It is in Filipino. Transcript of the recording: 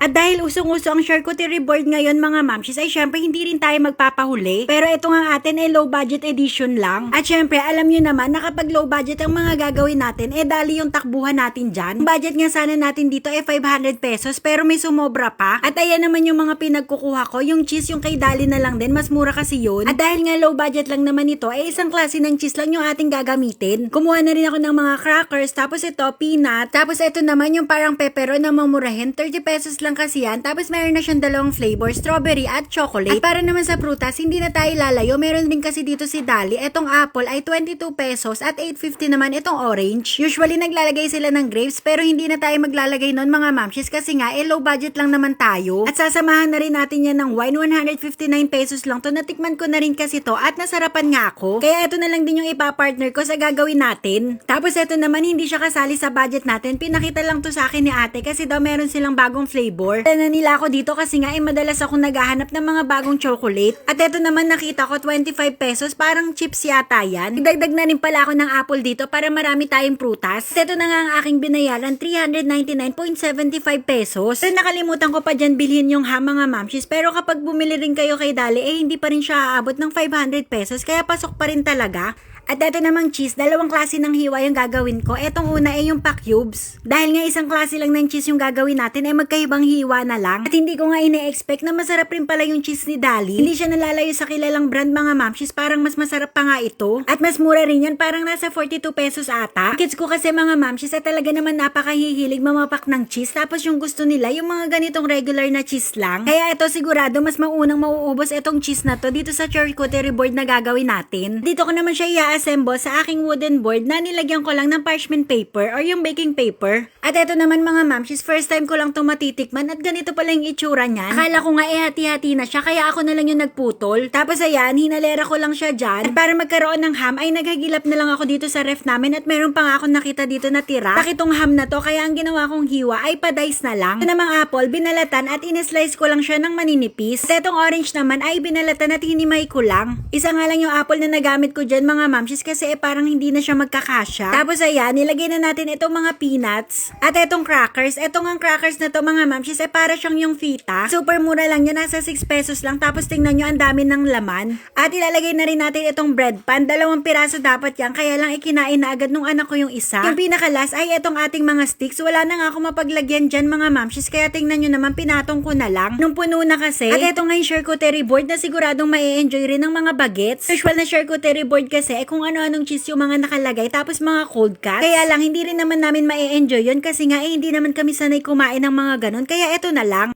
At dahil usong-uso ang charcuterie board ngayon mga mamshis, ay syempre hindi rin tayo magpapahuli. Pero ito nga atin ay low budget edition lang. At syempre alam nyo naman na kapag low budget ang mga gagawin natin, dali yung takbuhan natin dyan. Budget nga sana natin dito ay 500 pesos pero may sumobra pa. At ayan naman yung mga pinagkukuha ko, yung cheese yung kay Dali na lang din, mas mura kasi yun. At dahil nga low budget lang naman ito, isang klase ng cheese lang yung ating gagamitin. Kumuha na rin ako ng mga crackers, tapos ito peanut, tapos ito naman yung parang pepero na mamurahin, 30 pesos lang kasi yan. Tapos meron na siyang dalawang flavor, strawberry at chocolate. At para naman sa prutas, hindi na tayo lalayo. Meron din kasi dito si Dali. Etong apple ay 22 pesos at 8.50 naman itong orange. Usually naglalagay sila ng grapes pero hindi na tayo maglalagay nun mga mamshis kasi nga low budget lang naman tayo. At sasamahan na rin natin yan ng wine, 159 pesos lang to. Natikman ko na rin kasi to at nasarapan nga ako. Kaya ito na lang din yung ipapartner ko sa gagawin natin. Tapos ito naman hindi siya kasali sa budget natin. Pinakita lang to sa akin ni ate kasi daw meron silang bagong flavor. Na nila ako dito kasi nga madalas akong naghahanap ng mga bagong chocolate. At ito naman nakita ko 25 pesos, parang chips yata yan. Dagdag na rin pala ako ng apple dito para marami tayong prutas. At ito na nga ang aking binayaran, 399.75 pesos. Pero nakalimutan ko pa dyan bilhin yung ham mga mamshis. Pero kapag bumili rin kayo kay Dali, hindi pa rin siya aabot ng 500 pesos. Kaya pasok pa rin talaga. At ito namang cheese, dalawang klase ng hiwa yung gagawin ko. Etong una yung pa-cubes. Dahil nga isang klase lang ng cheese yung gagawin natin, magkaibang hiwa na lang. At hindi ko nga ine-expect na masarap rin pala yung cheese ni Dali. Hindi siya nalalayo sa kilalang brand mga mamshis, parang mas masarap pa nga ito. At mas mura rin yan, parang nasa 42 pesos ata. Kids ko kasi mga mamshis, talaga naman napakahihilig mamapak ng cheese. Tapos yung gusto nila, yung mga ganitong regular na cheese lang. Kaya ito sigurado, mas maunang mauubos itong cheese na to dito sa charcuterie board na gagawin natin. Dito ko naman siya assemble sa aking wooden board na nilagyan ko lang ng parchment paper or yung baking paper. At ito naman mga mamshis, first time ko lang itong matitikman at ganito pala yung itsura niyan. Akala ko nga hati-hati na siya kaya ako na lang yung nagputol. Tapos ayan, hinalera ko lang siya dyan. At para magkaroon ng ham ay naghagilap na lang ako dito sa ref namin at meron pa nga akong nakita dito na tira. Pakitong ham na to kaya ang ginawa kong hiwa ay pa-dice na lang. Ito namang apple, binalatan at in-slice ko lang siya ng maninipis. At itong orange naman ay binalatan at hinimay ko lang. Isa nga lang yung apple na nagamit ko dyan mga mamshis kasi parang hindi na siya magkakasya. Tapos ayan, nilagay na natin itong mga peanuts at itong crackers. Itong ang crackers na to mga mamshis para siyang yung fita. Super mura lang yan, nasa 6 pesos lang. Tapos tingnan nyo, ang dami ng laman. At ilalagay na rin natin itong bread pan. 2 piraso dapat yan, kaya lang ikinain na agad nung anak ko yung isa. Yung pinakalas ay itong ating mga sticks. Wala na nga ako mapaglagyan dyan mga mamshis, kaya tingnan nyo naman, pinatong ko na lang. Nung puno na kasi. At itong nga yung charcuterie board na siguradong mai-enjoy rin ng mga bagets. Usual na charcuterie board kasi kung ano-anong cheese yung mga nakalagay tapos mga cold cuts. Kaya lang hindi rin naman namin ma-enjoy yun kasi nga hindi naman kami sanay kumain ng mga ganun. Kaya eto na lang.